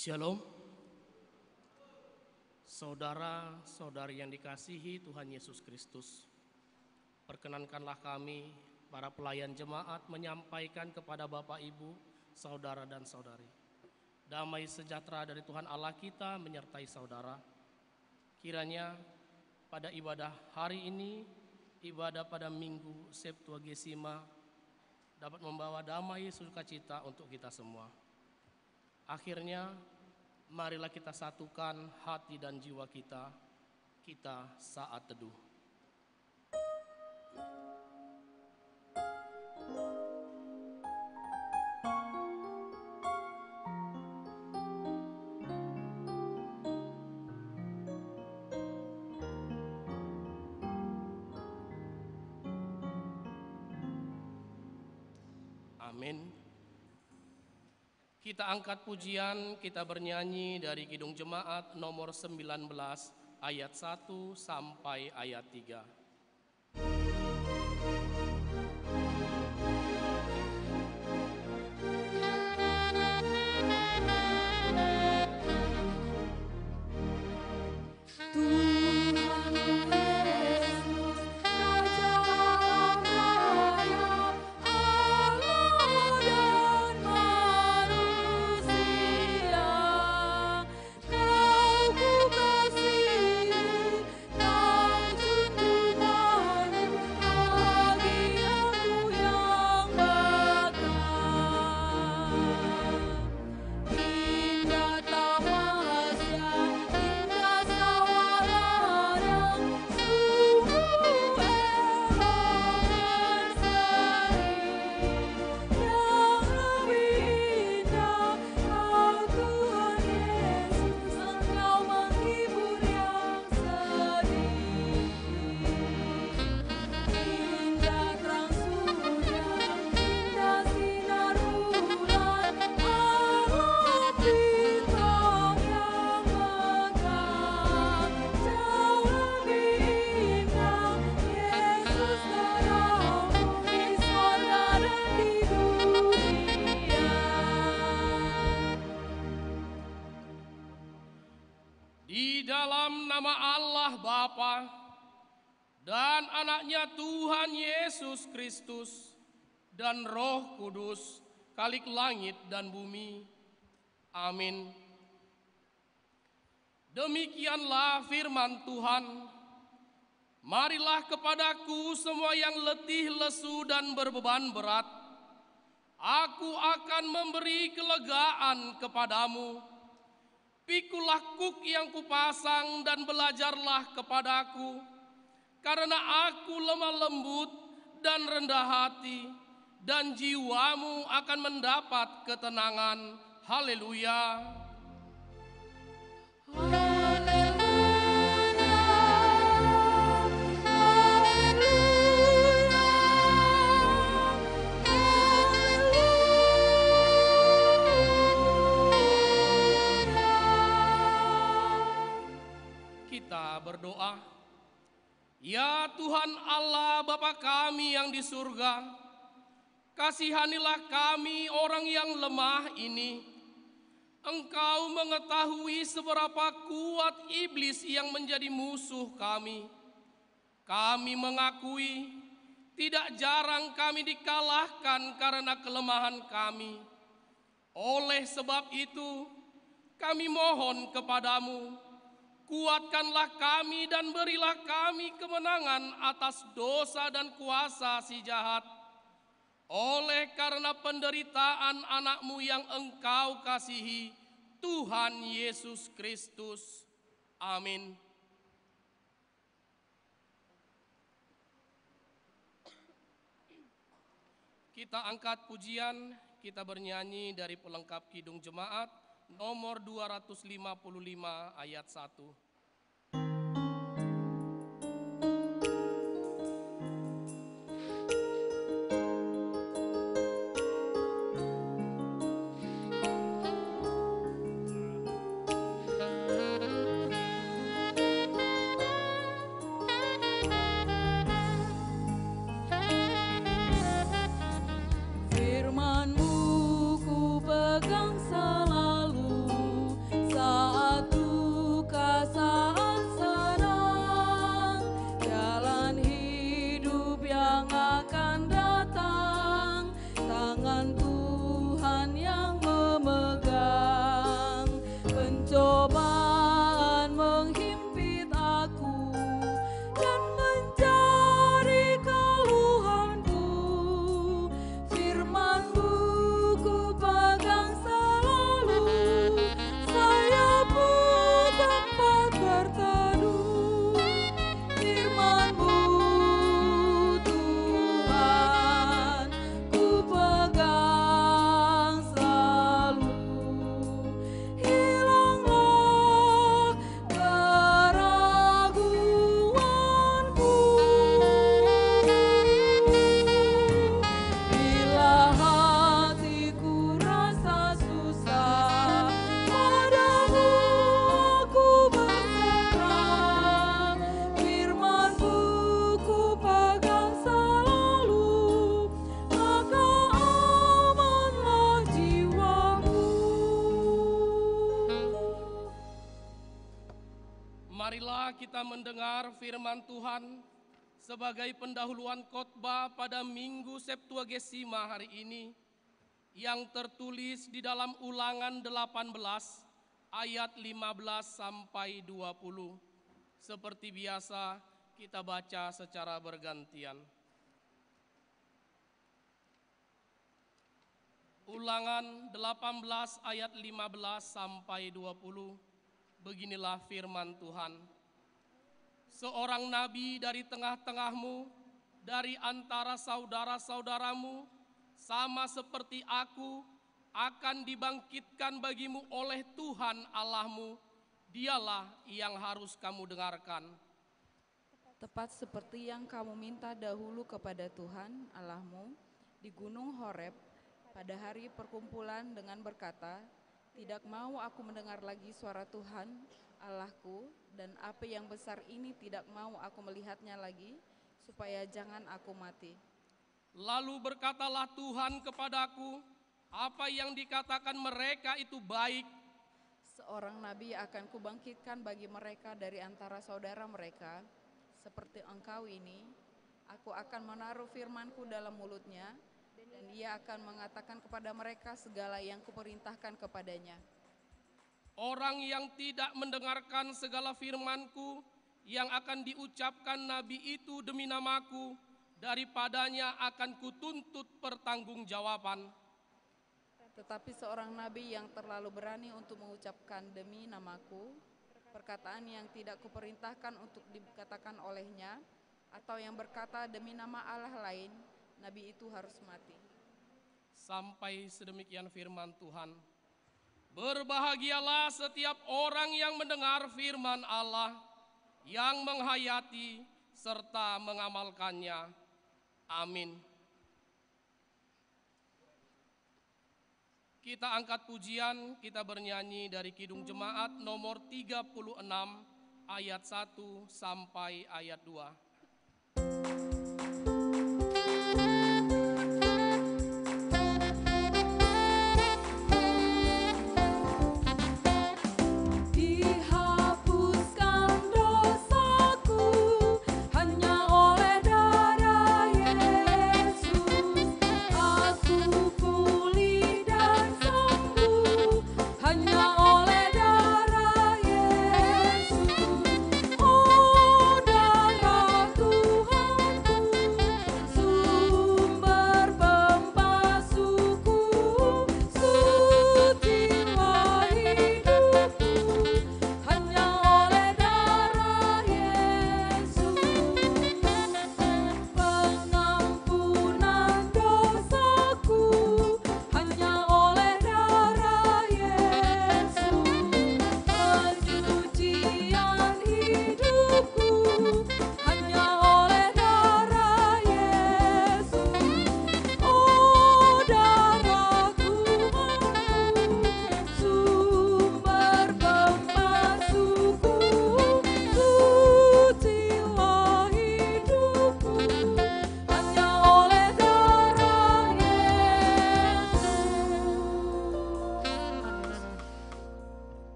Shalom, saudara-saudari yang dikasihi Tuhan Yesus Kristus. Perkenankanlah kami, para pelayan jemaat, menyampaikan kepada Bapak, Ibu, saudara dan saudari. Damai sejahtera dari Tuhan Allah kita menyertai saudara. Kiranya pada ibadah hari ini, ibadah pada Minggu Septuagesima, dapat membawa damai sukacita untuk kita semua. Akhirnya, marilah kita satukan hati dan jiwa kita saat teduh. Amin. Kita angkat pujian, kita bernyanyi dari Kidung Jemaat nomor 19 ayat 1 sampai ayat 3. Di dalam nama Allah Bapa dan anaknya Tuhan Yesus Kristus dan Roh Kudus, Khalik langit dan bumi. Amin. Demikianlah firman Tuhan. Marilah kepadaku semua yang letih, lesu dan berbeban berat. Aku akan memberi kelegaan kepadamu. Pikulah kuk yang kupasang dan belajarlah kepadaku, karena aku lemah lembut dan rendah hati, dan jiwamu akan mendapat ketenangan. Haleluya. Kita berdoa. Ya Tuhan Allah Bapa kami yang di surga, kasihanilah kami orang yang lemah ini. Engkau mengetahui seberapa kuat iblis yang menjadi musuh kami. Kami mengakui tidak jarang kami dikalahkan karena kelemahan kami. Oleh sebab itu, kami mohon kepadamu, kuatkanlah kami dan berilah kami kemenangan atas dosa dan kuasa si jahat. Oleh karena penderitaan anakmu yang engkau kasihi, Tuhan Yesus Kristus. Amin. Kita angkat pujian, kita bernyanyi dari pelengkap Kidung Jemaat nomor 255 ayat 1. Firman-Mu ku pegang selalu, Marilah kita mendengar firman Tuhan sebagai pendahuluan khotbah pada Minggu Septuagesima hari ini yang tertulis di dalam Ulangan 18 ayat 15 sampai 20. Seperti biasa kita baca secara bergantian. Ulangan 18 ayat 15 sampai 20. Beginilah firman Tuhan. Seorang nabi dari tengah-tengahmu, dari antara saudara-saudaramu, sama seperti aku, akan dibangkitkan bagimu oleh Tuhan Allahmu. Dialah yang harus kamu dengarkan. Tepat seperti yang kamu minta dahulu kepada Tuhan Allahmu di Gunung Horeb pada hari perkumpulan dengan berkata, tidak mau aku mendengar lagi suara Tuhan Allahku, dan api yang besar ini tidak mau aku melihatnya lagi, supaya jangan aku mati. Lalu berkatalah Tuhan kepadaku, apa yang dikatakan mereka itu baik. Seorang nabi akan kubangkitkan bagi mereka dari antara saudara mereka, seperti engkau ini. Aku akan menaruh firmanku dalam mulutnya, dan ia akan mengatakan kepada mereka segala yang kuperintahkan kepadanya. Orang yang tidak mendengarkan segala firmanku yang akan diucapkan nabi itu demi namaku, daripadanya akan kutuntut pertanggungjawaban. Tetapi seorang nabi yang terlalu berani untuk mengucapkan demi namaku, perkataan yang tidak kuperintahkan untuk dikatakan olehnya, atau yang berkata demi nama Allah lain, nabi itu harus mati. Sampai sedemikian firman Tuhan. Berbahagialah setiap orang yang mendengar firman Allah, yang menghayati serta mengamalkannya. Amin. Kita angkat pujian, kita bernyanyi dari Kidung Jemaat nomor 36 ayat 1 sampai ayat 2.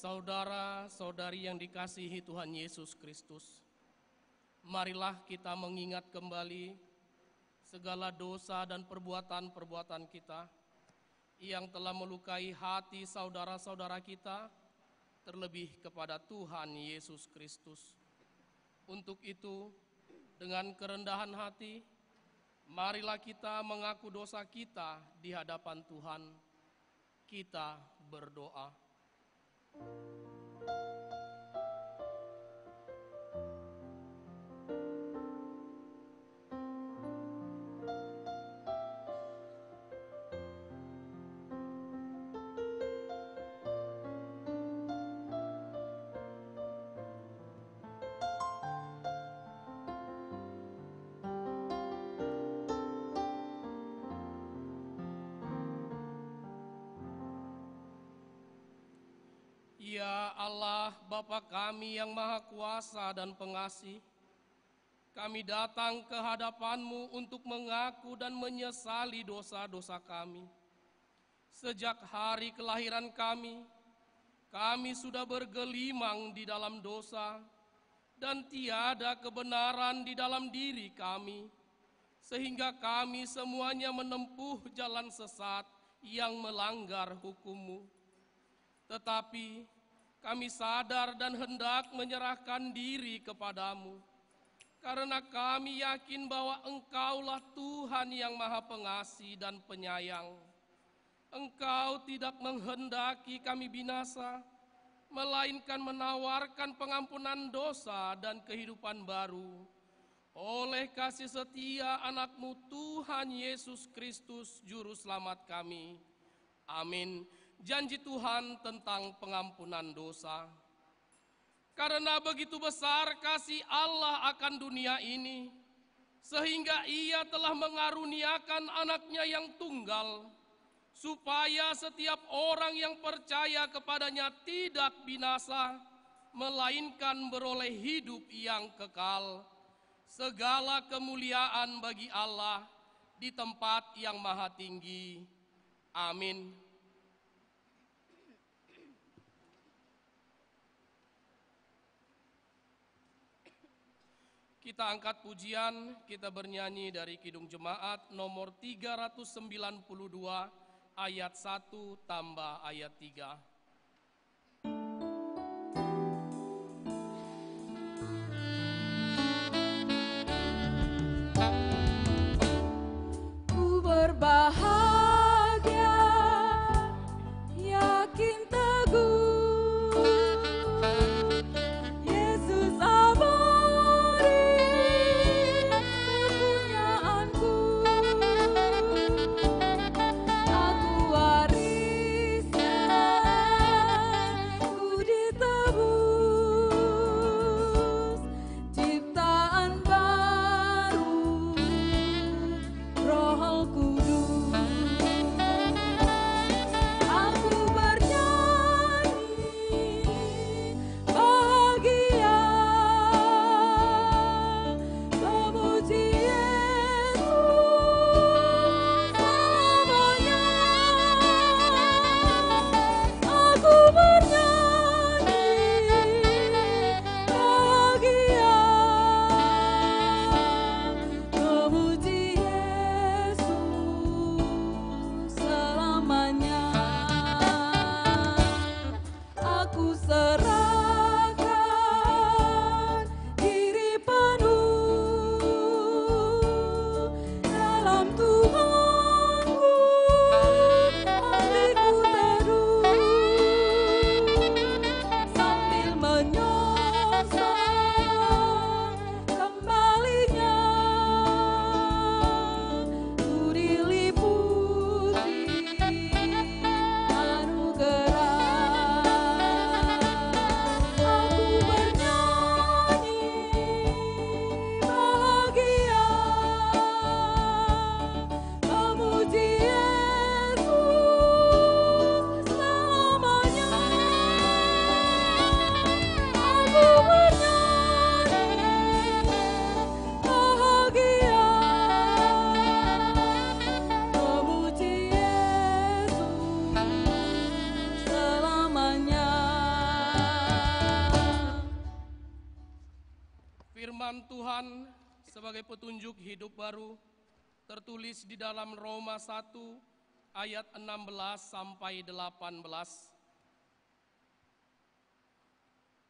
Saudara-saudari yang dikasihi Tuhan Yesus Kristus, marilah kita mengingat kembali segala dosa dan perbuatan-perbuatan kita yang telah melukai hati saudara-saudara kita, terlebih kepada Tuhan Yesus Kristus. Untuk itu, dengan kerendahan hati, marilah kita mengaku dosa kita di hadapan Tuhan. Kita berdoa. Ya Allah, Bapa kami yang Maha Kuasa dan Pengasih, kami datang ke hadapan-Mu untuk mengaku dan menyesali dosa-dosa kami. Sejak hari kelahiran kami kami sudah bergelimang di dalam dosa, dan tiada kebenaran di dalam diri kami, sehingga kami semuanya menempuh jalan sesat yang melanggar hukum-Mu. Tetapi kami sadar dan hendak menyerahkan diri kepadamu, karena kami yakin bahwa Engkaulah Tuhan yang Maha Pengasih dan Penyayang. Engkau tidak menghendaki kami binasa, melainkan menawarkan pengampunan dosa dan kehidupan baru oleh kasih setia anak-Mu Tuhan Yesus Kristus Juru Selamat kami. Amin. Janji Tuhan tentang pengampunan dosa. Karena begitu besar kasih Allah akan dunia ini, sehingga Ia telah mengaruniakan anaknya yang tunggal, supaya setiap orang yang percaya kepadanya tidak binasa, melainkan beroleh hidup yang kekal. Segala kemuliaan bagi Allah di tempat yang maha tinggi. Amin. Kita angkat pujian, kita bernyanyi dari Kidung Jemaat nomor 392 ayat 1 tambah ayat 3. Berbahagia, yakin teguh, Yesus abadi kepunyaanku. Aku warisan, ku ditebus, ciptaan baru, Roh Kudus. Aku bernyanyi bahagia, memuji Yesus selamanya. Aku bernyanyi bahagia, memuji Yesus selamanya. Aku serahkan diri penuh dalam Tuhanku, hatiku teduh sambil menyongsong kembalinya. Ku diliputi anugerah. Aku bernyanyi bahagia, memuji Yesus selamanya. Aku bernyanyi bahagia, memuji Yesus selamanya. Firman Tuhan sebagai petunjuk hidup baru tertulis di dalam Roma 1 ayat 16 sampai 18.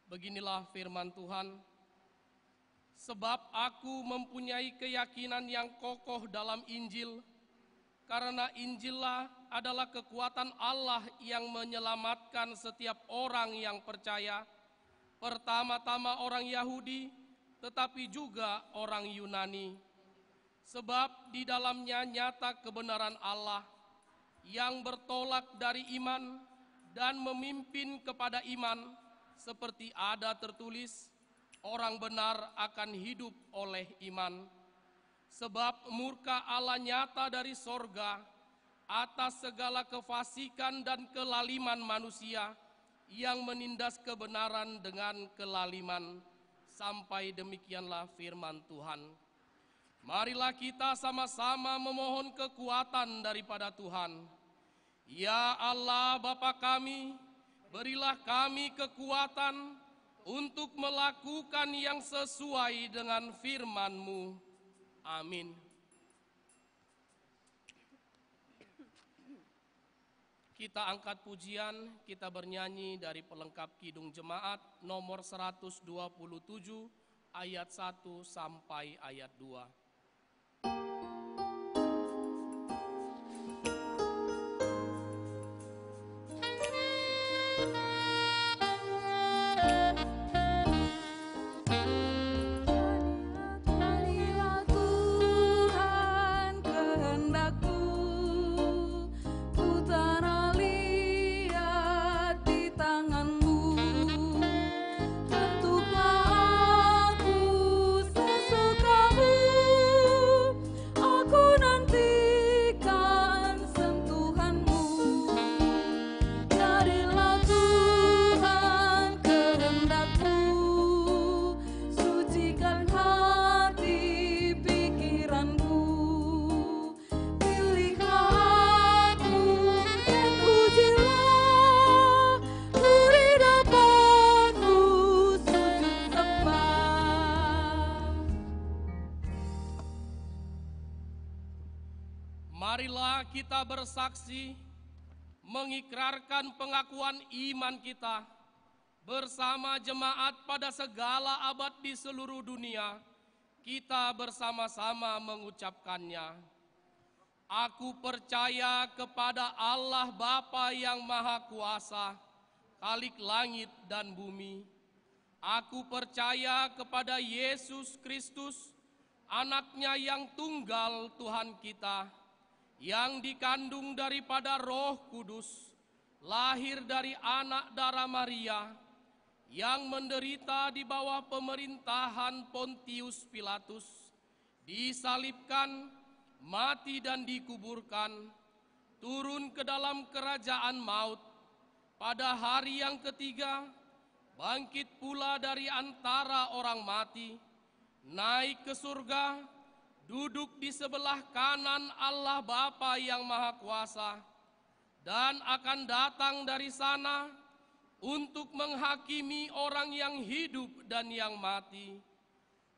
Beginilah firman Tuhan. Sebab aku mempunyai keyakinan yang kokoh dalam Injil, karena Injillah adalah kekuatan Allah yang menyelamatkan setiap orang yang percaya, pertama-tama orang Yahudi, tetapi juga orang Yunani. Sebab di dalamnya nyata kebenaran Allah yang bertolak dari iman dan memimpin kepada iman, seperti ada tertulis, orang benar akan hidup oleh iman. Sebab murka Allah nyata dari sorga atas segala kefasikan dan kelaliman manusia yang menindas kebenaran dengan kelaliman. Sampai demikianlah firman Tuhan. Marilah kita sama-sama memohon kekuatan daripada Tuhan. Ya Allah Bapa kami, Berilah kami kekuatan untuk melakukan yang sesuai dengan firman-Mu. Amin. Kita angkat pujian, kita bernyanyi dari pelengkap Kidung Jemaat nomor 127 ayat 1 sampai ayat 2. Marilah kita bersaksi, mengikrarkan pengakuan iman kita bersama jemaat pada segala abad di seluruh dunia. Kita bersama-sama mengucapkannya. Aku percaya kepada Allah Bapa yang Maha Kuasa, Khalik langit dan bumi. Aku percaya kepada Yesus Kristus, Anak-Nya yang tunggal Tuhan kita, yang dikandung daripada Roh Kudus, lahir dari anak darah Maria, yang menderita di bawah pemerintahan Pontius Pilatus, disalibkan, mati dan dikuburkan, turun ke dalam kerajaan maut, pada hari yang ketiga, bangkit pula dari antara orang mati, naik ke surga, duduk di sebelah kanan Allah Bapa yang Maha Kuasa, dan akan datang dari sana untuk menghakimi orang yang hidup dan yang mati.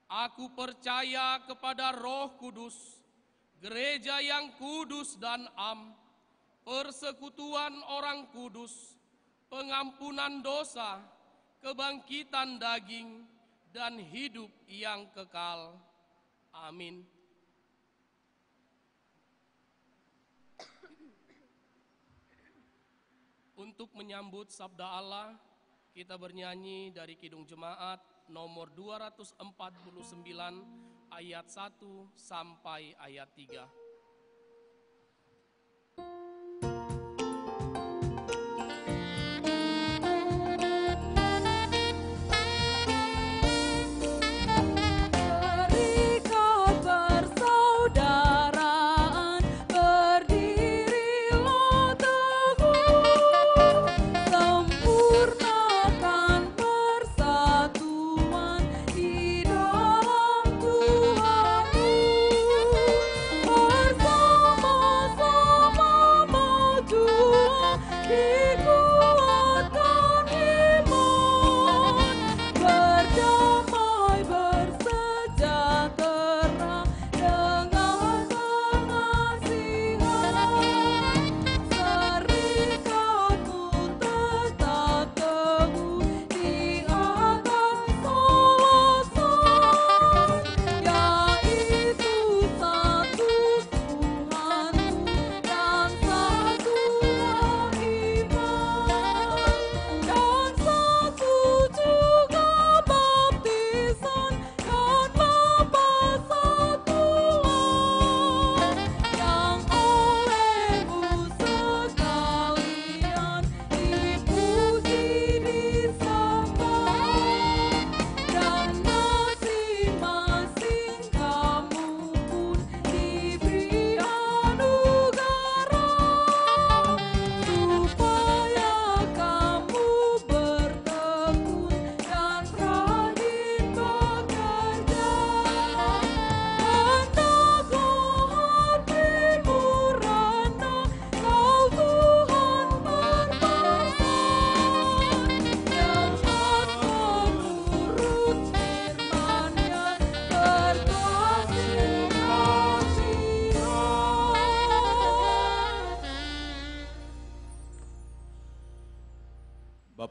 Aku percaya kepada Roh Kudus, gereja yang kudus dan am, persekutuan orang kudus, pengampunan dosa, kebangkitan daging, dan hidup yang kekal. Amin. Untuk menyambut sabda Allah, kita bernyanyi dari Kidung Jemaat nomor 249 ayat 1 sampai ayat 3. Oh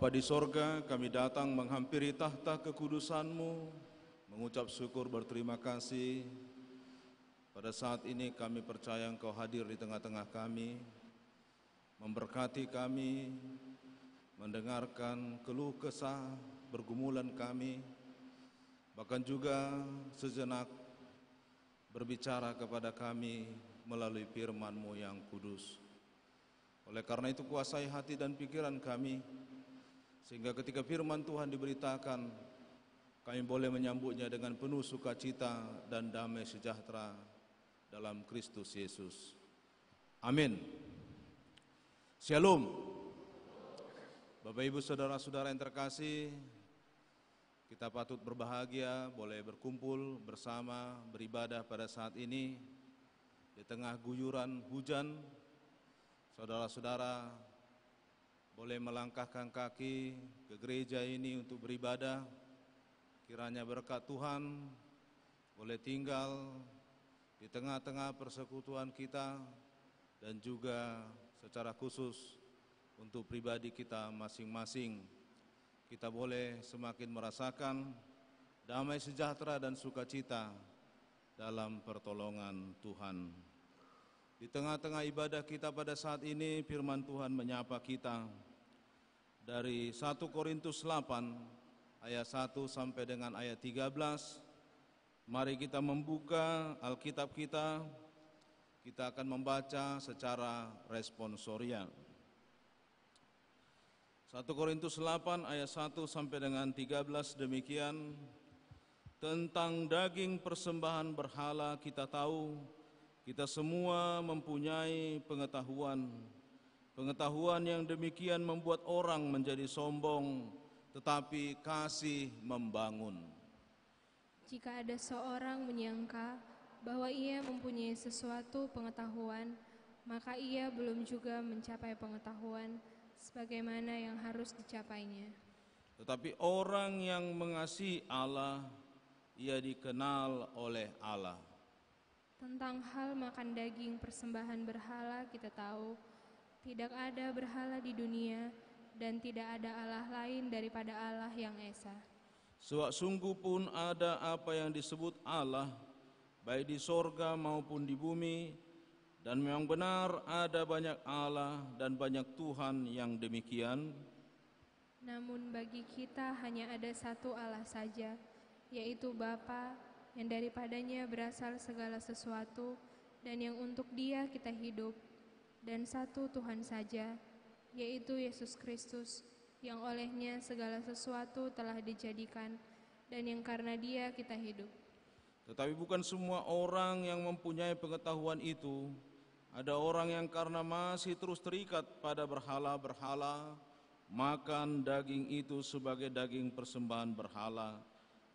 Bapa di sorga, kami datang menghampiri tahta kekudusan-Mu, mengucap syukur berterima kasih. Pada saat ini kami percaya Engkau hadir di tengah-tengah kami, memberkati kami, mendengarkan keluh kesah, pergumulan kami, bahkan juga sejenak berbicara kepada kami melalui firman-Mu yang kudus. Oleh karena itu kuasai hati dan pikiran kami, sehingga ketika firman Tuhan diberitakan, kami boleh menyambutnya dengan penuh sukacita dan damai sejahtera dalam Kristus Yesus. Amin. Shalom. Bapak Ibu saudara-saudara yang terkasih, kita patut berbahagia boleh berkumpul bersama beribadah pada saat ini di tengah guyuran hujan. Saudara-saudara boleh melangkahkan kaki ke gereja ini untuk beribadah. Kiranya berkat Tuhan boleh tinggal di tengah-tengah persekutuan kita dan juga secara khusus untuk pribadi kita masing-masing. Kita boleh semakin merasakan damai sejahtera dan sukacita dalam pertolongan Tuhan. Di tengah-tengah ibadah kita pada saat ini, firman Tuhan menyapa kita dari 1 Korintus 8 ayat 1 sampai dengan ayat 13. Mari kita membuka Alkitab kita. Kita akan membaca secara responsorial. 1 Korintus 8 ayat 1 sampai dengan 13 demikian. Tentang daging persembahan berhala kita tahu, kita semua mempunyai pengetahuan. Pengetahuan yang demikian membuat orang menjadi sombong, tetapi kasih membangun. Jika ada seorang menyangka bahwa ia mempunyai sesuatu pengetahuan, maka ia belum juga mencapai pengetahuan sebagaimana yang harus dicapainya. Tetapi orang yang mengasihi Allah, ia dikenal oleh Allah. Tentang hal makan daging persembahan berhala kita tahu, tidak ada berhala di dunia dan tidak ada Allah lain daripada Allah yang Esa. Sebab sungguh pun ada apa yang disebut Allah, baik di sorga maupun di bumi, dan memang benar ada banyak Allah dan banyak Tuhan yang demikian. Namun bagi kita hanya ada satu Allah saja, yaitu Bapa, yang daripadanya berasal segala sesuatu, dan yang untuk Dia kita hidup, dan satu Tuhan saja, yaitu Yesus Kristus, yang olehnya segala sesuatu telah dijadikan, dan yang karena Dia kita hidup. Tetapi bukan semua orang yang mempunyai pengetahuan itu. Ada orang yang karena masih terus terikat pada berhala-berhala, makan daging itu sebagai daging persembahan berhala.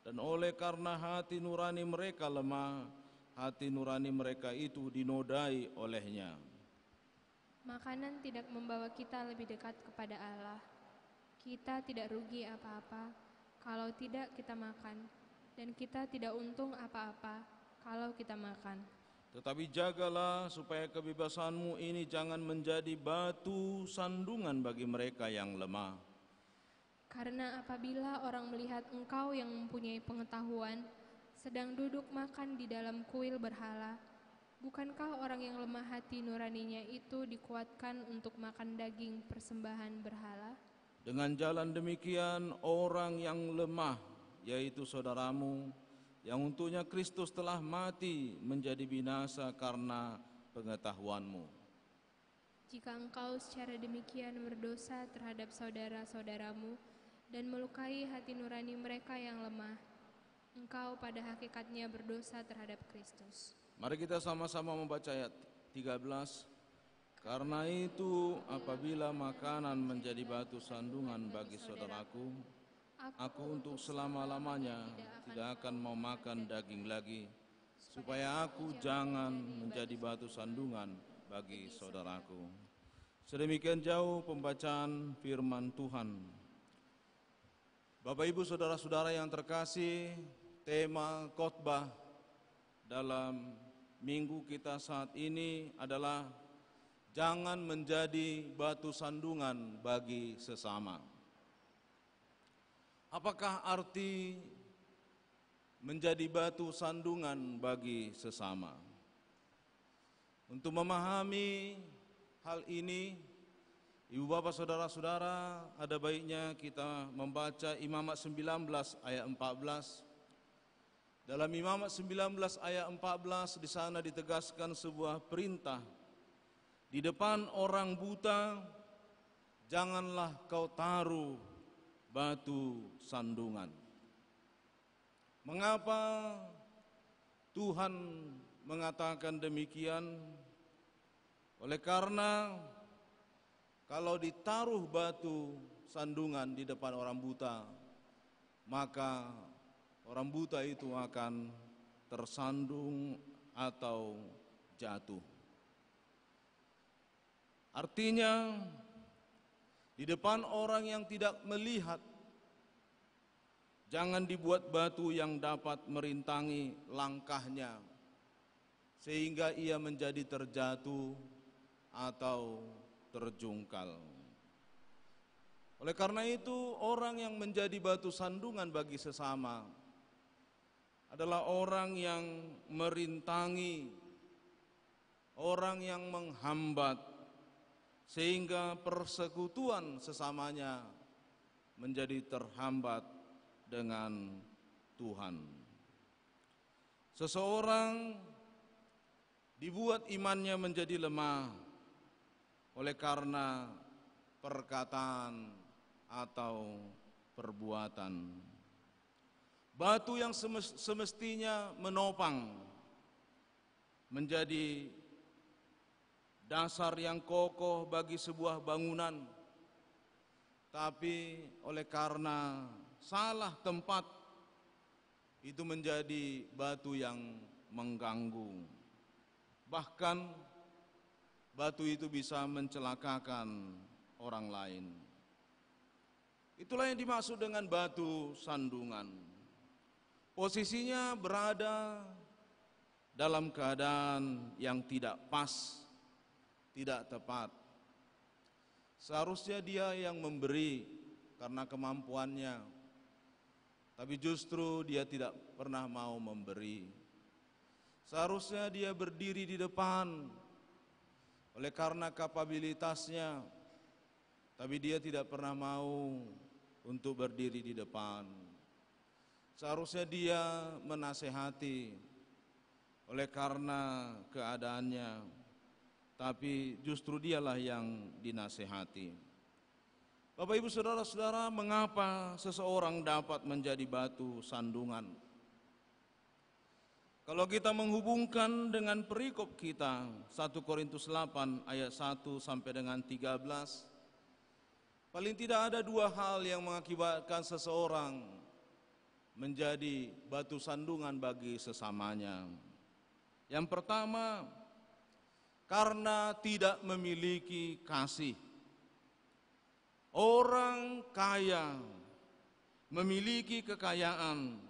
Dan oleh karena hati nurani mereka lemah, hati nurani mereka itu dinodai olehnya. Makanan tidak membawa kita lebih dekat kepada Allah. Kita tidak rugi apa-apa kalau tidak kita makan, dan kita tidak untung apa-apa kalau kita makan. Tetapi jagalah supaya kebebasanmu ini jangan menjadi batu sandungan bagi mereka yang lemah. Karena apabila orang melihat engkau yang mempunyai pengetahuan sedang duduk makan di dalam kuil berhala, bukankah orang yang lemah hati nuraninya itu dikuatkan untuk makan daging persembahan berhala? Dengan jalan demikian orang yang lemah, yaitu saudaramu, yang untuknya Kristus telah mati menjadi binasa karena pengetahuanmu. Jika engkau secara demikian berdosa terhadap saudara-saudaramu dan melukai hati nurani mereka yang lemah, engkau pada hakikatnya berdosa terhadap Kristus. Mari kita sama-sama membaca ayat 13. Karena itu apabila makanan menjadi batu sandungan bagi saudaraku, aku untuk selama-lamanya tidak akan mau makan daging lagi, supaya aku jangan menjadi batu sandungan bagi saudaraku. Sedemikian jauh pembacaan firman Tuhan. Bapak Ibu saudara-saudara yang terkasih, tema khotbah dalam minggu kita saat ini adalah jangan menjadi batu sandungan bagi sesama. Apakah arti menjadi batu sandungan bagi sesama? Untuk memahami hal ini, Ibu Bapak Saudara-saudara, ada baiknya kita membaca Imamat 19 ayat 14. Dalam Imamat 19 ayat 14 di sana ditegaskan sebuah perintah. Di depan orang buta, janganlah kau taruh batu sandungan. Mengapa Tuhan mengatakan demikian? Oleh karena kalau ditaruh batu sandungan di depan orang buta, maka orang buta itu akan tersandung atau jatuh. Artinya, di depan orang yang tidak melihat, jangan dibuat batu yang dapat merintangi langkahnya, sehingga ia menjadi terjatuh atau terjungkal. Oleh karena itu, orang yang menjadi batu sandungan bagi sesama adalah orang yang merintangi, orang yang menghambat, sehingga persekutuan sesamanya menjadi terhambat dengan Tuhan. Seseorang dibuat imannya menjadi lemah oleh karena perkataan atau perbuatan. Batu yang semestinya menopang menjadi dasar yang kokoh bagi sebuah bangunan, tapi oleh karena salah tempat itu menjadi batu yang mengganggu. Bahkan batu itu bisa mencelakakan orang lain. Itulah yang dimaksud dengan batu sandungan. Posisinya berada dalam keadaan yang tidak pas, tidak tepat. Seharusnya dia yang memberi karena kemampuannya, tapi justru dia tidak pernah mau memberi. Seharusnya dia berdiri di depan oleh karena kapabilitasnya, tapi dia tidak pernah mau untuk berdiri di depan. Seharusnya dia menasehati oleh karena keadaannya, tapi justru dialah yang dinasehati. Bapak Ibu Saudara-saudara, mengapa seseorang dapat menjadi batu sandungan? Kalau kita menghubungkan dengan perikop kita 1 Korintus 8 ayat 1 sampai dengan 13, paling tidak ada dua hal yang mengakibatkan seseorang menjadi batu sandungan bagi sesamanya. Yang pertama, karena tidak memiliki kasih. Orang kaya memiliki kekayaan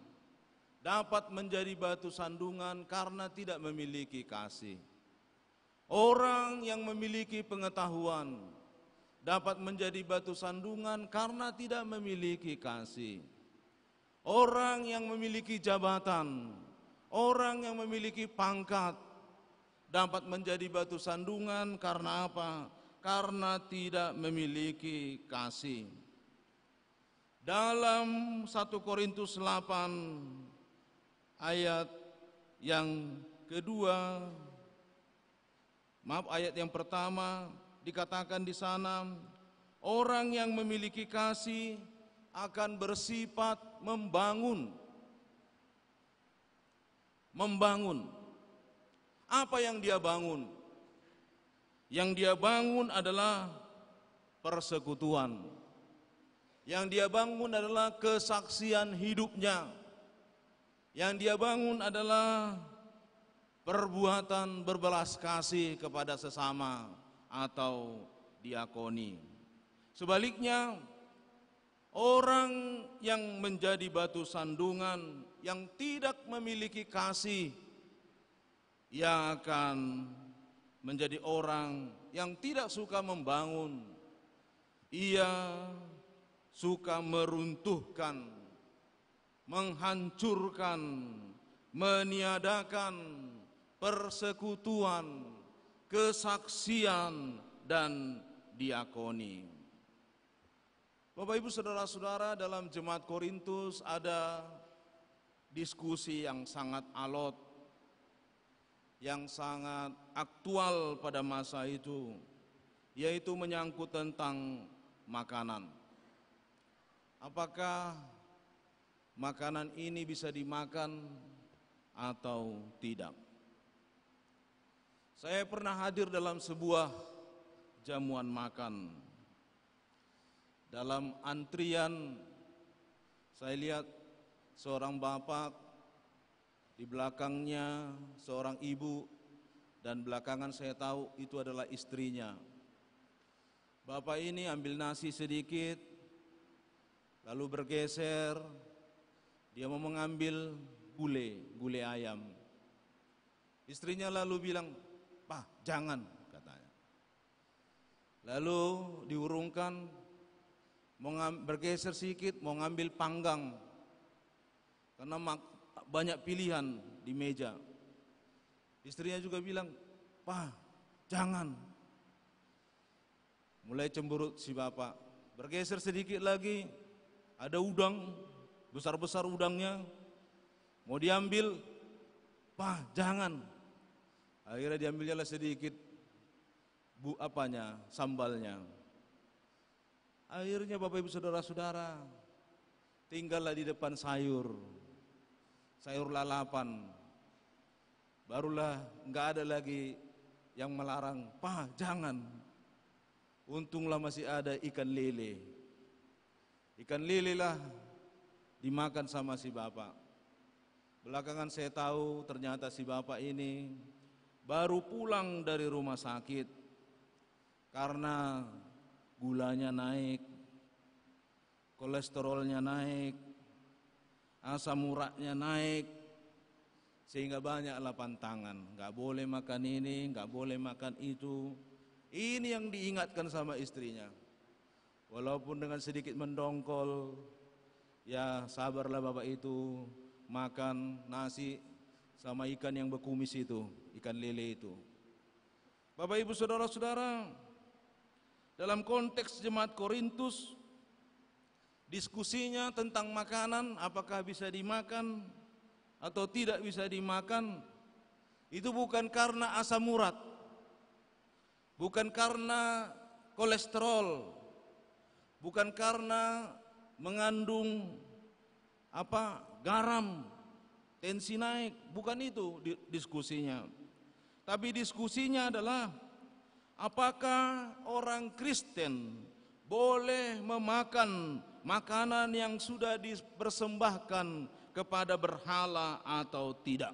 dapat menjadi batu sandungan karena tidak memiliki kasih. Orang yang memiliki pengetahuan dapat menjadi batu sandungan karena tidak memiliki kasih. Orang yang memiliki jabatan, orang yang memiliki pangkat dapat menjadi batu sandungan karena apa? Karena tidak memiliki kasih. Dalam 1 Korintus 8 ayat yang kedua, ayat yang pertama dikatakan di sana, orang yang memiliki kasih akan bersifat membangun. Membangun. Apa yang dia bangun? Yang dia bangun adalah persekutuan. Yang dia bangun adalah kesaksian hidupnya. Yang dia bangun adalah perbuatan berbelas kasih kepada sesama atau diakoni. Sebaliknya, orang yang menjadi batu sandungan, yang tidak memiliki kasih, ia akan menjadi orang yang tidak suka membangun. Ia suka meruntuhkan, menghancurkan, meniadakan persekutuan, kesaksian, dan diakoni. Bapak Ibu Saudara-saudara, dalam Jemaat Korintus ada diskusi yang sangat alot, yang sangat aktual pada masa itu, yaitu menyangkut tentang makanan. Apakah makanan ini bisa dimakan atau tidak? Saya pernah hadir dalam sebuah jamuan makan. Dalam antrian saya lihat seorang bapak, di belakangnya seorang ibu, dan belakangan saya tahu itu adalah istrinya. Bapak ini ambil nasi sedikit, lalu bergeser, dia mau mengambil gulai ayam. Istrinya lalu bilang, "Pak, jangan," katanya. Lalu diurungkan, bergeser sedikit, mau ngambil panggang, karena banyak pilihan di meja. Istrinya juga bilang, "Pak, jangan." Mulai cemberut si bapak, bergeser sedikit lagi, ada udang, besar-besar udangnya, mau diambil, "Pak, jangan." Akhirnya diambilnya lah sedikit sambalnya. Akhirnya Bapak Ibu Saudara-saudara, tinggallah di depan sayur lalapan. Barulah enggak ada lagi yang melarang, "Pak, jangan." Untunglah masih ada ikan lele. Ikan lele lah dimakan sama si bapak. Belakangan saya tahu ternyata si bapak ini baru pulang dari rumah sakit karena gulanya naik, kolesterolnya naik, asam uratnya naik, sehingga banyaklah pantangan. Nggak boleh makan ini, nggak boleh makan itu. Ini yang diingatkan sama istrinya. Walaupun dengan sedikit mendongkol, ya sabarlah bapak itu, makan nasi sama ikan yang berkumis itu, ikan lele itu. Bapak Ibu Saudara-saudara, dalam konteks Jemaat Korintus, diskusinya tentang makanan, apakah bisa dimakan atau tidak bisa dimakan, itu bukan karena asam urat, bukan karena kolesterol, bukan karena mengandung garam, tensi naik, bukan itu diskusinya. Tapi diskusinya adalah apakah orang Kristen boleh memakan makanan yang sudah dipersembahkan kepada berhala atau tidak?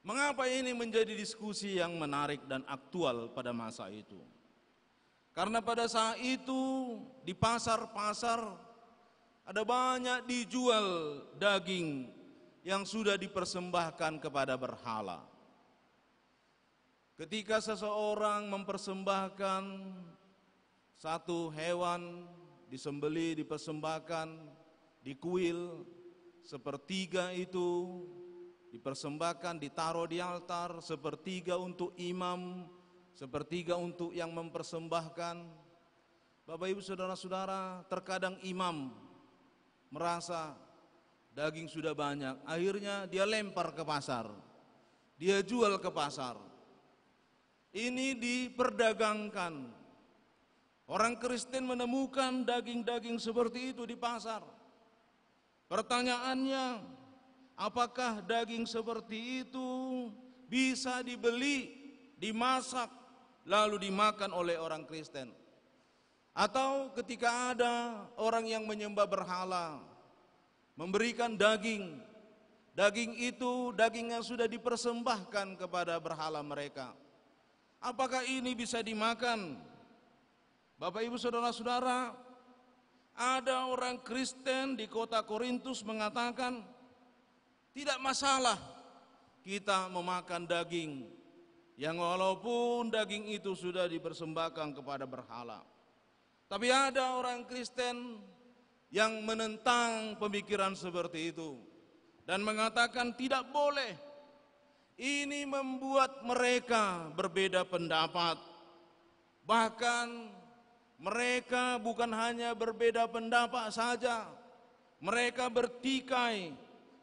Mengapa ini menjadi diskusi yang menarik dan aktual pada masa itu? Karena pada saat itu di pasar-pasar ada banyak dijual daging yang sudah dipersembahkan kepada berhala. Ketika seseorang mempersembahkan satu hewan, disembeli, dipersembahkan, dikuil, sepertiga itu dipersembahkan, ditaruh di altar, sepertiga untuk imam, sepertiga untuk yang mempersembahkan. Bapak Ibu Saudara-saudara, terkadang imam merasa daging sudah banyak, akhirnya dia lempar ke pasar, dia jual ke pasar. Ini diperdagangkan. Orang Kristen menemukan daging-daging seperti itu di pasar. Pertanyaannya, apakah daging seperti itu bisa dibeli, dimasak, lalu dimakan oleh orang Kristen? Atau ketika ada orang yang menyembah berhala, memberikan daging itu daging yang sudah dipersembahkan kepada berhala mereka, apakah ini bisa dimakan? Bapak Ibu Saudara-saudara, ada orang Kristen di kota Korintus mengatakan, tidak masalah kita memakan daging yang walaupun daging itu sudah dipersembahkan kepada berhala. Tapi ada orang Kristen yang menentang pemikiran seperti itu dan mengatakan tidak boleh. Ini membuat mereka berbeda pendapat. Bahkan mereka bukan hanya berbeda pendapat saja, mereka bertikai,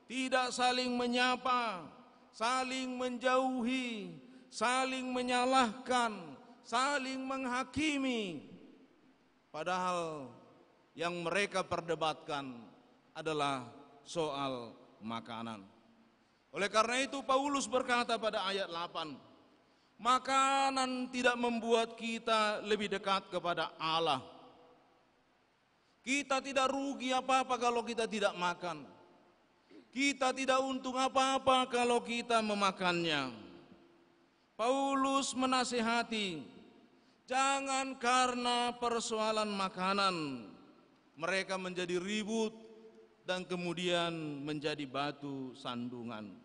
tidak saling menyapa, saling menjauhi, saling menyalahkan, saling menghakimi. Padahal yang mereka perdebatkan adalah soal makanan. Oleh karena itu Paulus berkata pada ayat 8, makanan tidak membuat kita lebih dekat kepada Allah. Kita tidak rugi apa-apa kalau kita tidak makan. Kita tidak untung apa-apa kalau kita memakannya. Paulus menasihati, jangan karena persoalan makanan mereka menjadi ribut dan kemudian menjadi batu sandungan.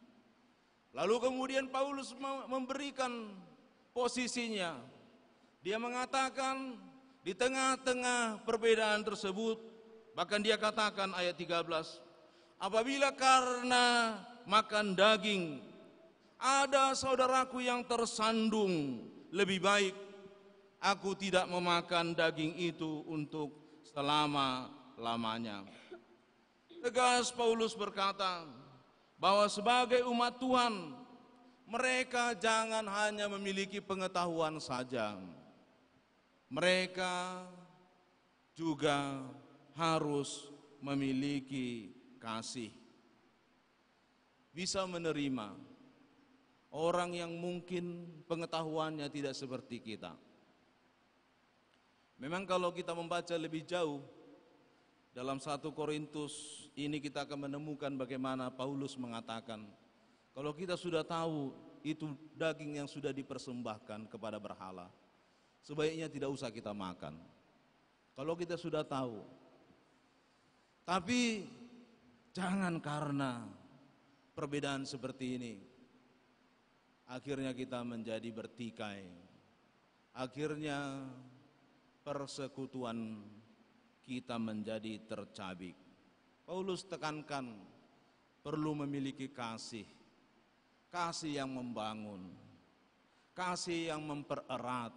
Lalu kemudian Paulus memberikan posisinya. Dia mengatakan di tengah-tengah perbedaan tersebut, bahkan dia katakan ayat 13, apabila karena makan daging ada saudaraku yang tersandung, lebih baik aku tidak memakan daging itu untuk selama-lamanya. Tegas Paulus berkata bahwa sebagai umat Tuhan, mereka jangan hanya memiliki pengetahuan saja. Mereka juga harus memiliki kasih. Bisa menerima orang yang mungkin pengetahuannya tidak seperti kita. Memang kalau kita membaca lebih jauh dalam 1 Korintus ini kita akan menemukan bagaimana Paulus mengatakan kalau kita sudah tahu itu daging yang sudah dipersembahkan kepada berhala, sebaiknya tidak usah kita makan. Kalau kita sudah tahu. Tapi jangan karena perbedaan seperti ini akhirnya kita menjadi bertikai. Akhirnya persekutuan kita menjadi tercabik. Paulus tekankan perlu memiliki kasih. Kasih yang membangun. Kasih yang mempererat.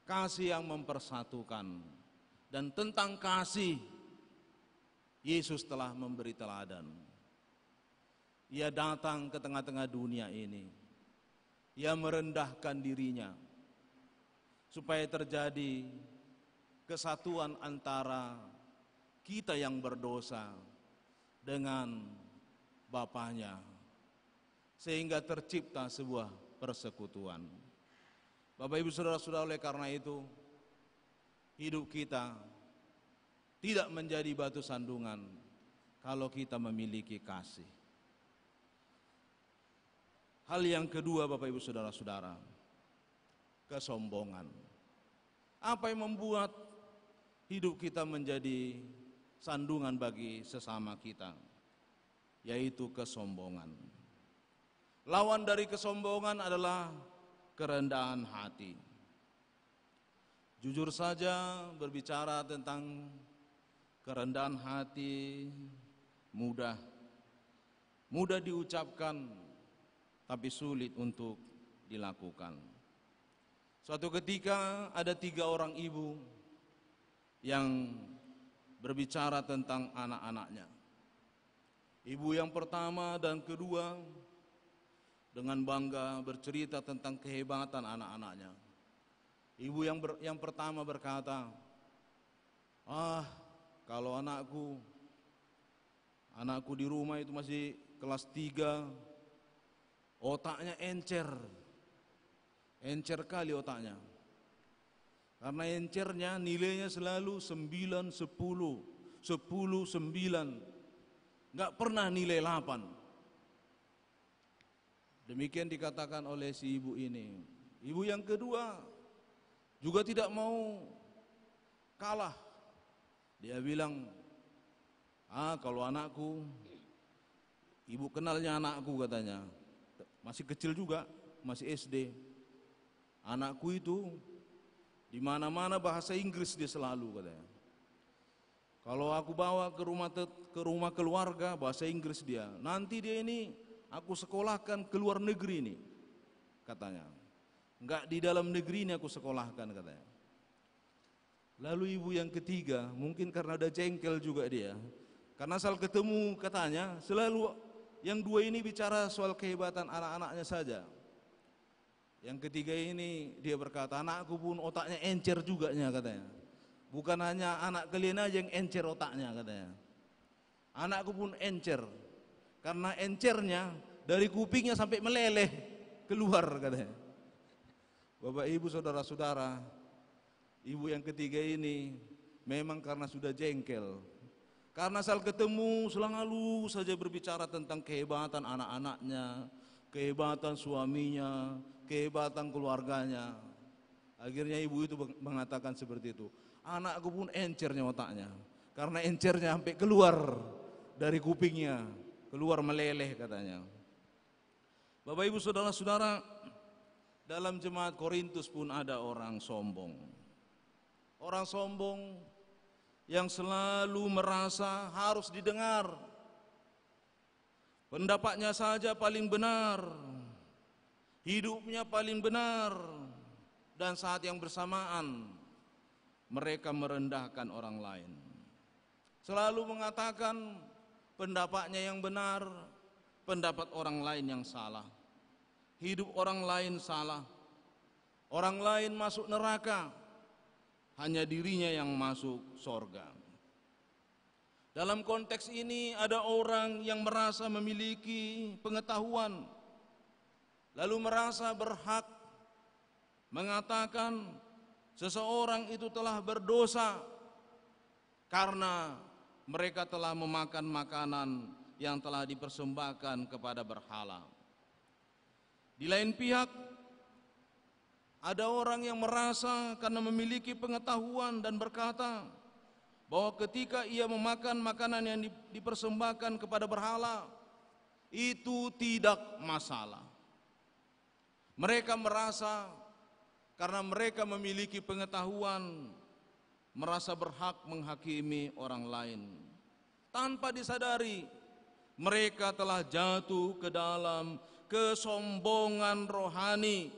Kasih yang mempersatukan. Dan tentang kasih, Yesus telah memberi teladan. Ia datang ke tengah-tengah dunia ini. Ia merendahkan dirinya supaya terjadi kesatuan antara kita yang berdosa dengan Bapaknya, sehingga tercipta sebuah persekutuan. Bapak Ibu Saudara-saudara, oleh karena itu hidup kita tidak menjadi batu sandungan kalau kita memiliki kasih. Hal yang kedua Bapak Ibu Saudara-saudara, kesombongan. Apa yang membuat hidup kita menjadi sandungan bagi sesama kita? Yaitu kesombongan. Lawan dari kesombongan adalah kerendahan hati. Jujur saja berbicara tentang kerendahan hati mudah diucapkan tapi sulit untuk dilakukan. Suatu ketika ada 3 orang ibu yang berbicara tentang anak-anaknya. Ibu yang pertama dan kedua dengan bangga bercerita tentang kehebatan anak-anaknya. Ibu yang pertama berkata, kalau anakku di rumah itu masih kelas 3, otaknya encer kali otaknya. Karena encernya nilainya selalu 9, 10, 9, nggak pernah nilai 8. Demikian dikatakan oleh si ibu ini. Ibu yang kedua juga tidak mau kalah. Dia bilang, kalau anakku, ibu kenalnya anakku katanya, masih kecil juga, masih SD. Anakku itu Di mana-mana bahasa Inggris dia selalu katanya. Kalau aku bawa ke rumah keluarga, bahasa Inggris dia. Nanti dia ini aku sekolahkan ke luar negeri nih, katanya. Enggak di dalam negeri ini aku sekolahkan, katanya. Lalu ibu yang ketiga, mungkin karena ada jengkel juga dia. Karena asal ketemu katanya, selalu yang dua ini bicara soal kehebatan anak-anaknya saja. Yang ketiga ini dia berkata, anakku pun otaknya encer juga katanya. Bukan hanya anak kalian aja yang encer otaknya katanya. Anakku pun encer. Karena encernya dari kupingnya sampai meleleh keluar katanya. Bapak Ibu saudara-saudara, ibu yang ketiga ini memang karena sudah jengkel. Karena asal ketemu selalu saja berbicara tentang kehebatan anak-anaknya, kehebatan suaminya, kehebatan keluarganya. Akhirnya ibu itu mengatakan seperti itu. Anakku pun encernya otaknya. Karena encernya sampai keluar dari kupingnya, keluar meleleh katanya. Bapak Ibu saudara-saudara, dalam jemaat Korintus pun ada orang sombong. Orang sombong yang selalu merasa harus didengar. Pendapatnya saja paling benar, hidupnya paling benar, dan saat yang bersamaan mereka merendahkan orang lain. Selalu mengatakan pendapatnya yang benar, pendapat orang lain yang salah. Hidup orang lain salah. Orang lain masuk neraka, hanya dirinya yang masuk sorga. Dalam konteks ini ada orang yang merasa memiliki pengetahuan, lalu merasa berhak mengatakan seseorang itu telah berdosa karena mereka telah memakan makanan yang telah dipersembahkan kepada berhala. Di lain pihak, ada orang yang merasa karena memiliki pengetahuan dan berkata bahwa ketika ia memakan makanan yang dipersembahkan kepada berhala, itu tidak masalah. Mereka merasa karena mereka memiliki pengetahuan, merasa berhak menghakimi orang lain. Tanpa disadari, mereka telah jatuh ke dalam kesombongan rohani.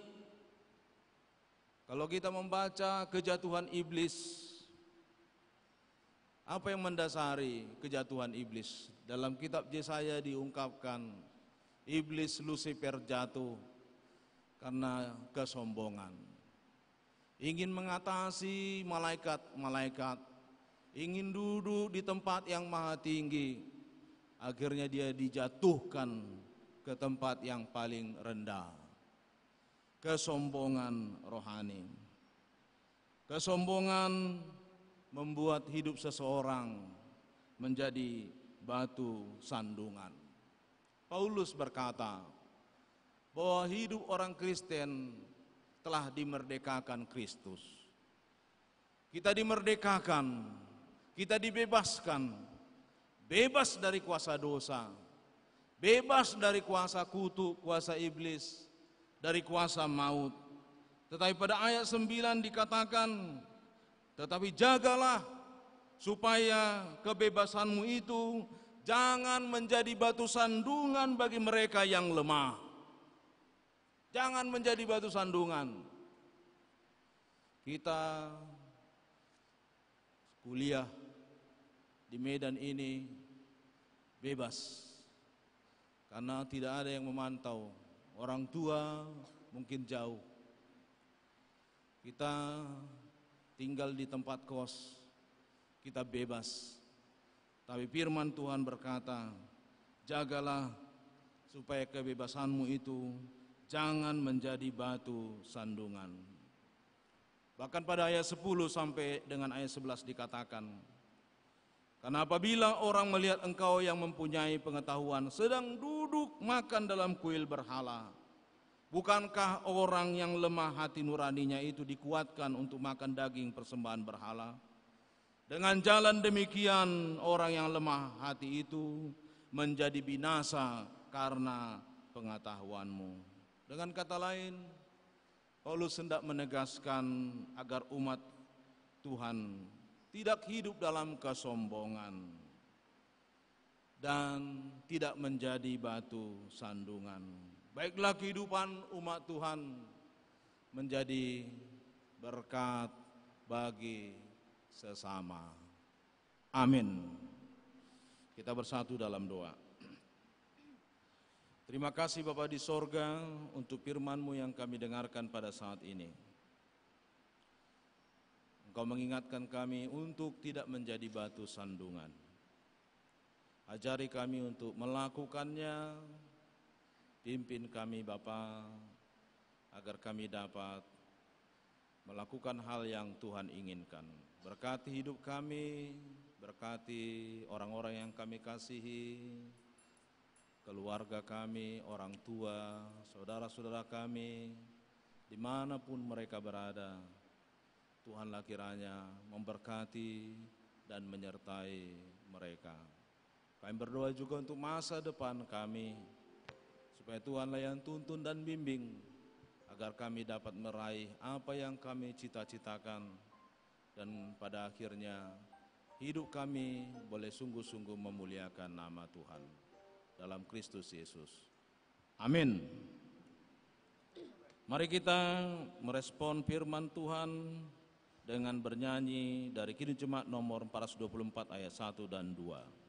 Kalau kita membaca kejatuhan iblis, apa yang mendasari kejatuhan iblis? Dalam kitab Yesaya diungkapkan, iblis Lucifer jatuh karena kesombongan. Ingin mengatasi malaikat-malaikat, ingin duduk di tempat yang maha tinggi, akhirnya dia dijatuhkan ke tempat yang paling rendah. Kesombongan rohani. Kesombongan membuat hidup seseorang menjadi batu sandungan. Paulus berkata bahwa hidup orang Kristen telah dimerdekakan Kristus. Kita dimerdekakan, kita dibebaskan, bebas dari kuasa dosa, bebas dari kuasa kutuk, kuasa iblis, dari kuasa maut. Tetapi pada ayat 9 dikatakan, tetapi jagalah supaya kebebasanmu itu jangan menjadi batu sandungan bagi mereka yang lemah. Jangan menjadi batu sandungan. Kita kuliah di Medan ini bebas, karena tidak ada yang memantau. Orang tua mungkin jauh. Kita tinggal di tempat kos, kita bebas. Tapi firman Tuhan berkata, jagalah supaya kebebasanmu itu jangan menjadi batu sandungan. Bahkan pada ayat 10 sampai dengan ayat 11 dikatakan, karena apabila orang melihat engkau yang mempunyai pengetahuan sedang duduk makan dalam kuil berhala, bukankah orang yang lemah hati nuraninya itu dikuatkan untuk makan daging persembahan berhala? Dengan jalan demikian orang yang lemah hati itu menjadi binasa karena pengetahuanmu. Dengan kata lain, Paulus hendak menegaskan agar umat Tuhan tidak hidup dalam kesombongan dan tidak menjadi batu sandungan. Baiklah kehidupan umat Tuhan menjadi berkat bagi sesama. Amin. Kita bersatu dalam doa. Terima kasih Bapa di sorga untuk firman-Mu yang kami dengarkan pada saat ini. Engkau mengingatkan kami untuk tidak menjadi batu sandungan. Ajari kami untuk melakukannya, pimpin kami Bapa, agar kami dapat melakukan hal yang Tuhan inginkan. Berkati hidup kami, berkati orang-orang yang kami kasihi, keluarga kami, orang tua, saudara-saudara kami, dimanapun mereka berada. Tuhanlah kiranya memberkati dan menyertai mereka. Kami berdoa juga untuk masa depan kami, supaya Tuhanlah yang tuntun dan bimbing, agar kami dapat meraih apa yang kami cita-citakan, dan pada akhirnya hidup kami boleh sungguh-sungguh memuliakan nama Tuhan. Dalam Kristus Yesus. Amin. Mari kita merespon firman Tuhan dengan bernyanyi dari Kidung Jemaat nomor 424 ayat 1 dan 2.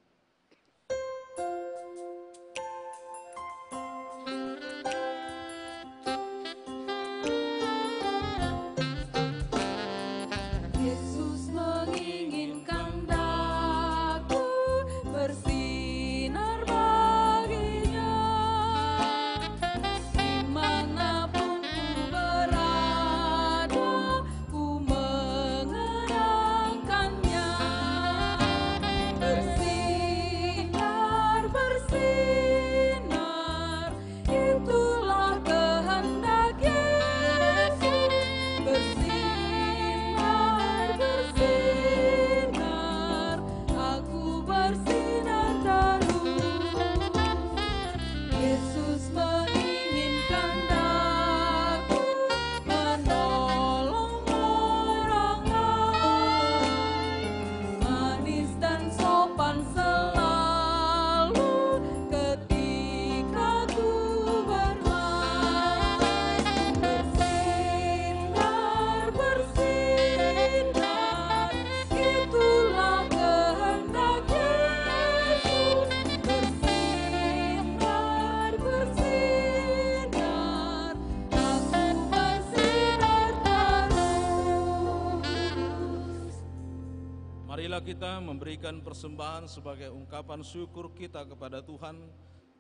Marilah kita memberikan persembahan sebagai ungkapan syukur kita kepada Tuhan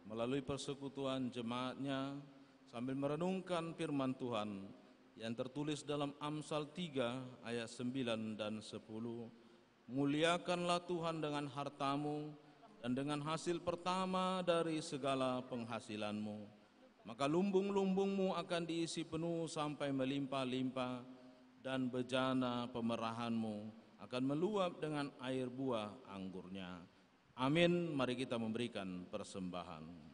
melalui persekutuan jemaatnya sambil merenungkan firman Tuhan yang tertulis dalam Amsal 3 ayat 9 dan 10. Muliakanlah Tuhan dengan hartamu dan dengan hasil pertama dari segala penghasilanmu. Maka lumbung-lumbungmu akan diisi penuh sampai melimpah-limpah dan bejana pemerahanmu akan meluap dengan air buah anggurnya. Amin. Mari kita memberikan persembahan.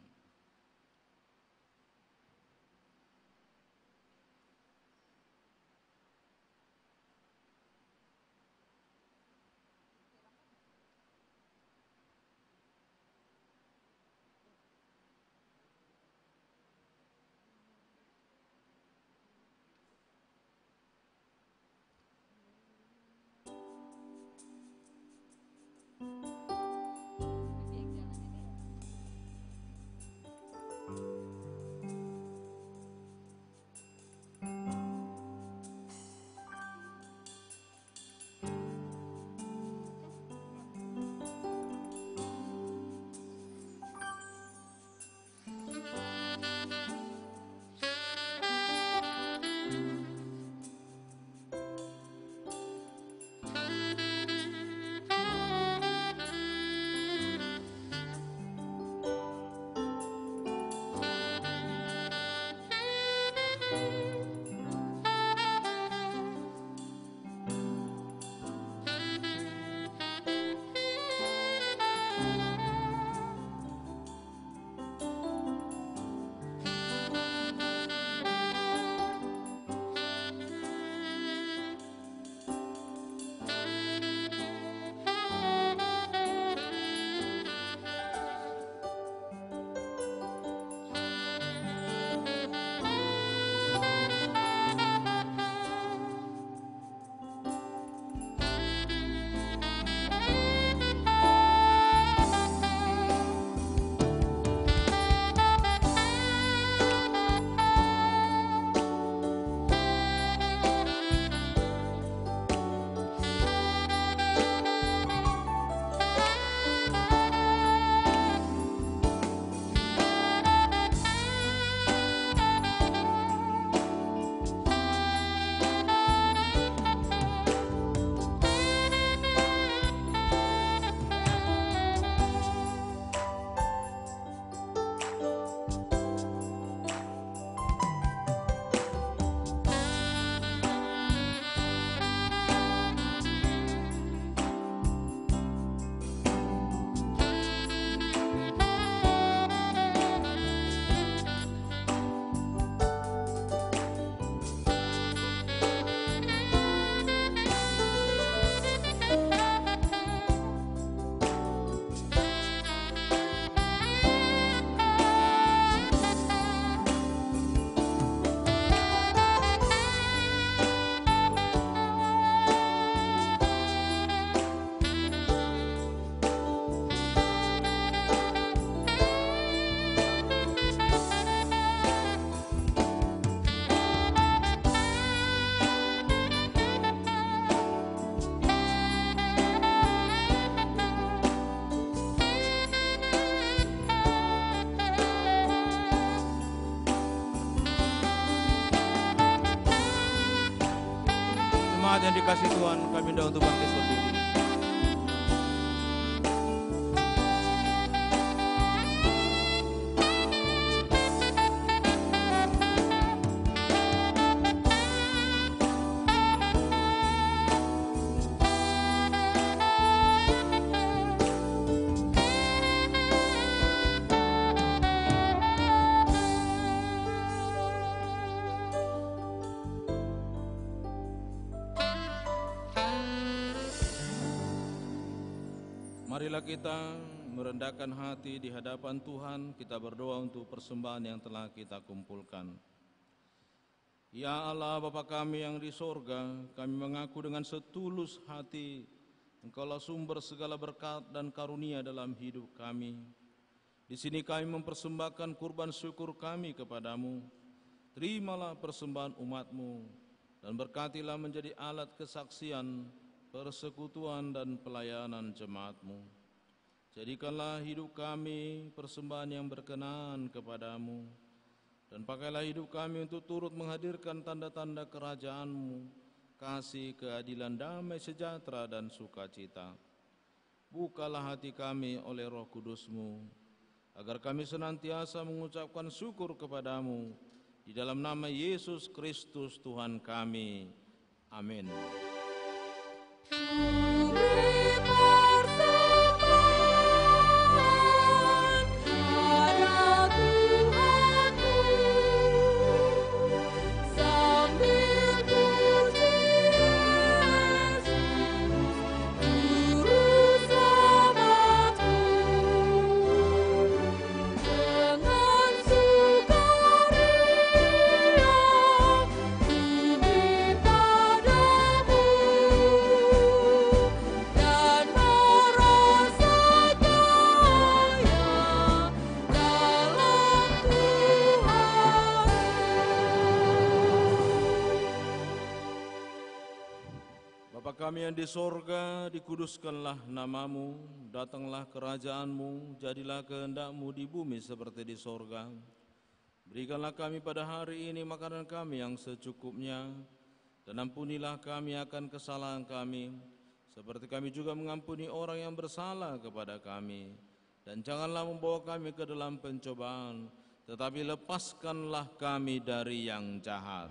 yang dikasih Tuhan, kami undang untuk bangkit berdiri. Marilah kita merendahkan hati di hadapan Tuhan, kita berdoa untuk persembahan yang telah kita kumpulkan. Ya Allah, Bapa kami yang di sorga, kami mengaku dengan setulus hati, Engkaulah sumber segala berkat dan karunia dalam hidup kami. Di sini kami mempersembahkan kurban syukur kami kepadamu. Terimalah persembahan umat-Mu, dan berkatilah menjadi alat kesaksian, persekutuan dan pelayanan jemaat-Mu. Jadikanlah hidup kami persembahan yang berkenan kepadamu, dan pakailah hidup kami untuk turut menghadirkan tanda-tanda kerajaan-Mu, kasih, keadilan, damai, sejahtera, dan sukacita. Bukalah hati kami oleh Roh Kudus-Mu, agar kami senantiasa mengucapkan syukur kepadamu, di dalam nama Yesus Kristus Tuhan kami. Amin. Kami yang di sorga, dikuduskanlah namamu, datanglah kerajaanmu, jadilah kehendak-Mu di bumi seperti di sorga. Berikanlah kami pada hari ini makanan kami yang secukupnya, dan ampunilah kami akan kesalahan kami, seperti kami juga mengampuni orang yang bersalah kepada kami. Dan janganlah membawa kami ke dalam pencobaan, tetapi lepaskanlah kami dari yang jahat.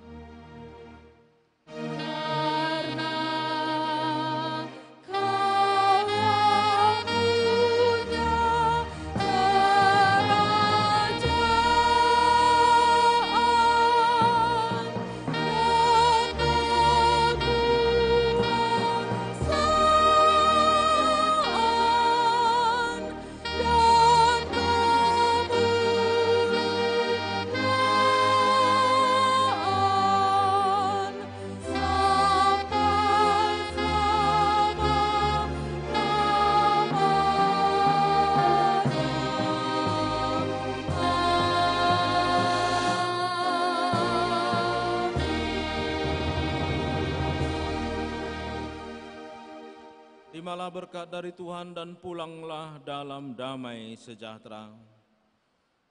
Terimalah berkat dari Tuhan dan pulanglah dalam damai sejahtera.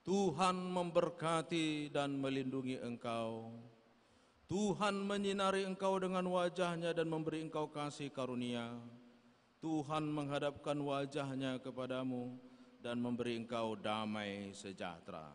Tuhan memberkati dan melindungi engkau. Tuhan menyinari engkau dengan wajah-Nya dan memberi engkau kasih karunia. Tuhan menghadapkan wajah-Nya kepadamu dan memberi engkau damai sejahtera.